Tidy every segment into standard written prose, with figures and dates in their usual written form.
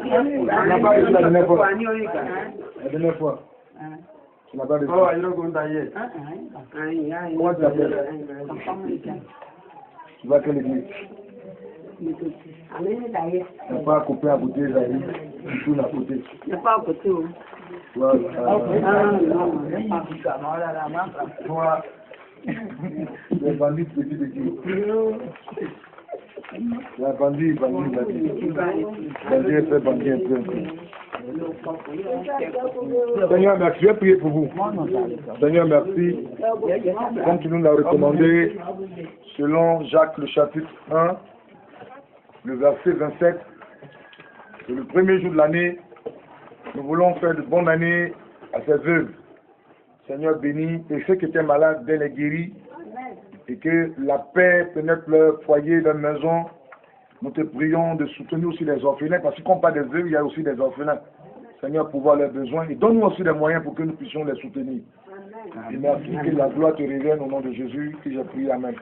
n'a pas reçu la dernière fois. La dernière fois. Tu n'as pas reçu. Oh, il est contagié. Comment tu t'appelles? Tu vas à quelle église? Il n'y a pas à couper à côté, Zahir. Tu tournes à côté. Il n'y a pas à côté. Voilà. Les bandits petit. La bandit. Bandit fait bandit un peu. Seigneur, merci. Je vais prier pour vous. Seigneur, merci. Comme tu nous l'as recommandé, selon Jacques, le chapitre 1, le verset 27, c'est le premier jour de l'année. Nous voulons faire de bonnes années à ces veuves. Seigneur, bénis. Et ceux qui étaient malades, dès les guéris. Et que la paix pénètre leur foyer, leur maison. Nous te prions de soutenir aussi les orphelins, parce que comme pas des veuves, il y a aussi des orphelins. Seigneur, pour voir leurs besoins. Et donne-nous aussi des moyens pour que nous puissions les soutenir. Et merci que la gloire te revienne au nom de Jésus, que j'ai prié. Amen.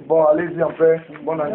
Bon, allez-y en paix. Bonne heure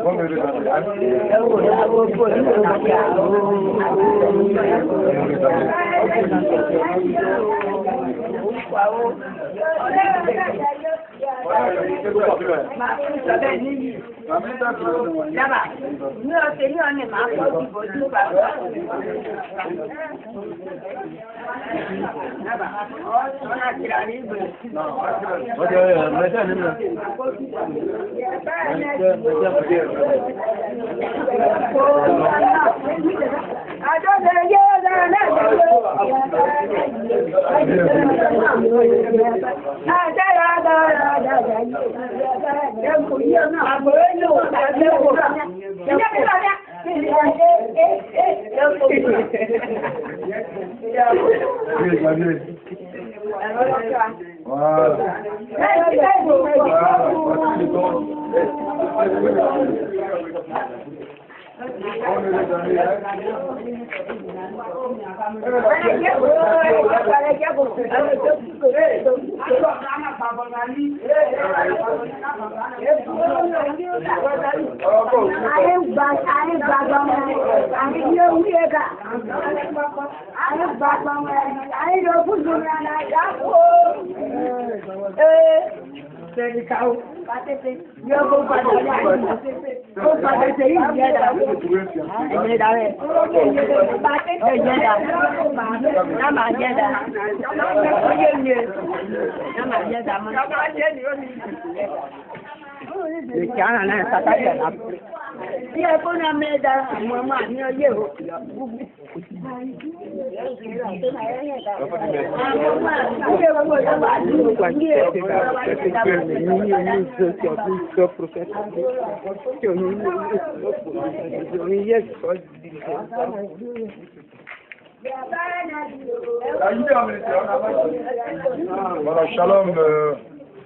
Voilà, shalom.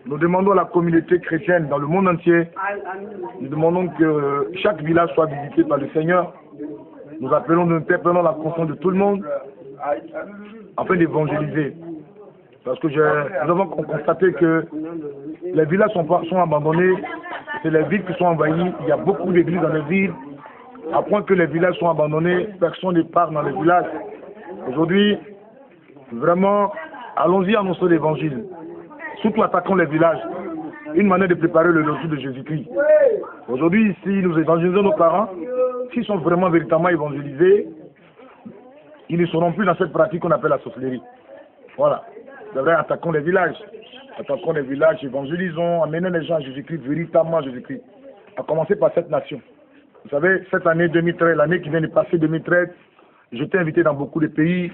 Nous demandons à la communauté chrétienne dans le monde entier, nous demandons que chaque village soit visité par le Seigneur. Nous appelons, nous interpellons la conscience de tout le monde afin d'évangéliser. Parce que nous avons constaté que les villages sont abandonnés, c'est les villes qui sont envahies, il y a beaucoup d'églises dans les villes, à point que les villages sont abandonnés, personne ne part dans les villages. Aujourd'hui, vraiment, allons-y annoncer l'évangile. Surtout attaquons les villages. Une manière de préparer le retour de Jésus-Christ. Aujourd'hui, ici, nous évangélisons nos parents. S'ils sont vraiment véritablement évangélisés, ils ne seront plus dans cette pratique qu'on appelle la sorcellerie. Voilà. C'est vrai, attaquons les villages. Attaquons les villages, évangélisons, amenons les gens à Jésus-Christ, véritablement à Jésus-Christ. À commencer par cette nation. Vous savez, cette année 2013, l'année qui vient de passer 2013, j'étais invité dans beaucoup de pays,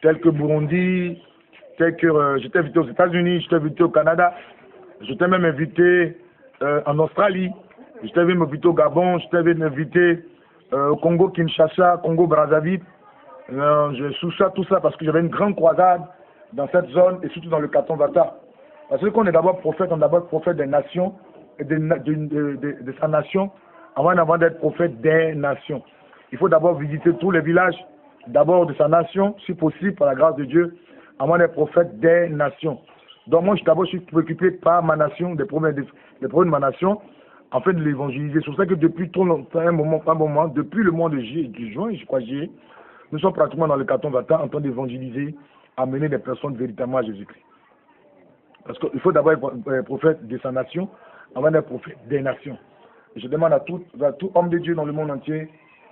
tels que Burundi, j'étais invité aux États-Unis, j'étais invité au Canada, j'étais même invité en Australie, j'étais même invité au Gabon, j'étais même invité au Congo Kinshasa, Congo Brazzaville. Je soutiens tout ça parce que j'avais une grande croisade dans cette zone et surtout dans le canton Vata. Parce que qu'on est d'abord prophète, on est d'abord prophète des nations, de sa nation, avant d'être prophète des nations. Il faut d'abord visiter tous les villages, d'abord de sa nation, si possible, par la grâce de Dieu, avant d'être prophète des nations. Donc moi, d'abord, je suis préoccupé par ma nation, des problèmes de ma nation. afin de l'évangéliser. C'est pour ça que depuis trop longtemps, un moment, depuis le mois de juin, je crois, nous sommes pratiquement dans le carton Vata en train d'évangéliser, amener des personnes véritablement à Jésus-Christ. Parce qu'il faut d'abord être prophète de sa nation, avant d'être prophète des nations. Je demande à tout homme de Dieu dans le monde entier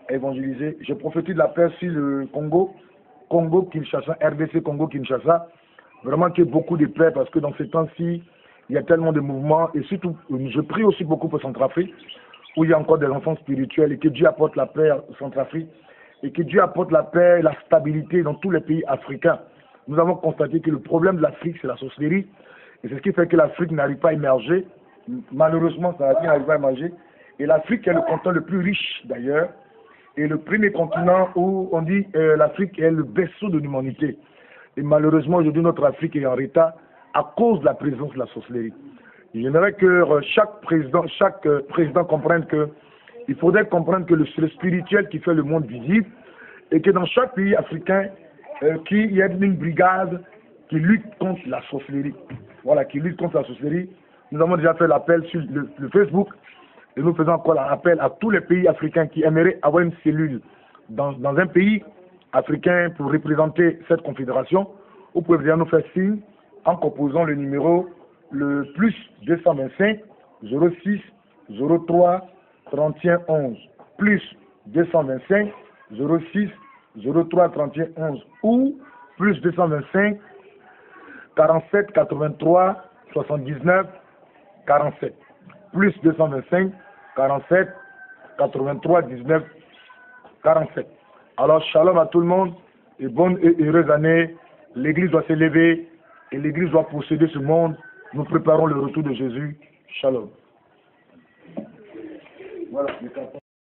à évangéliser. Je prophétise la paix sur le Congo, Kinshasa, RDC, Congo, Kinshasa. Vraiment qu'il y ait beaucoup de paix parce que dans ces temps-ci, il y a tellement de mouvements. Et surtout, je prie aussi beaucoup pour Centrafrique, où il y a encore des enfants spirituels et que Dieu apporte la paix à Centrafrique et que Dieu apporte la paix et la stabilité dans tous les pays africains. Nous avons constaté que le problème de l'Afrique, c'est la sorcellerie. Et c'est ce qui fait que l'Afrique n'arrive pas à émerger. Malheureusement, ça n'arrive pas à émerger. Et l'Afrique est le continent le plus riche d'ailleurs. Et le premier continent où on dit l'Afrique est le berceau de l'humanité. Et malheureusement, aujourd'hui, notre Afrique est en retard à cause de la présence de la sorcellerie. J'aimerais que chaque président comprenne que il faudrait comprendre que c'est le spirituel qui fait le monde visible et que dans chaque pays africain, qu'il y ait une brigade qui lutte contre la sorcellerie. Voilà, qui lutte contre la sorcellerie. Nous avons déjà fait l'appel sur le Facebook et nous faisons encore l'appel à tous les pays africains qui aimeraient avoir une cellule dans un pays africain pour représenter cette confédération. Vous pouvez bien nous faire signe en composant le numéro le plus 225 06 03 31 11 plus 225 06 03 31 11 ou plus 225 47 83 79 47 plus 225 47 83 19 47. Alors shalom à tout le monde et bonne et heureuse année. L'église doit s'élever et l'église doit posséder ce monde. Nous préparons le retour de Jésus. Shalom. Voilà.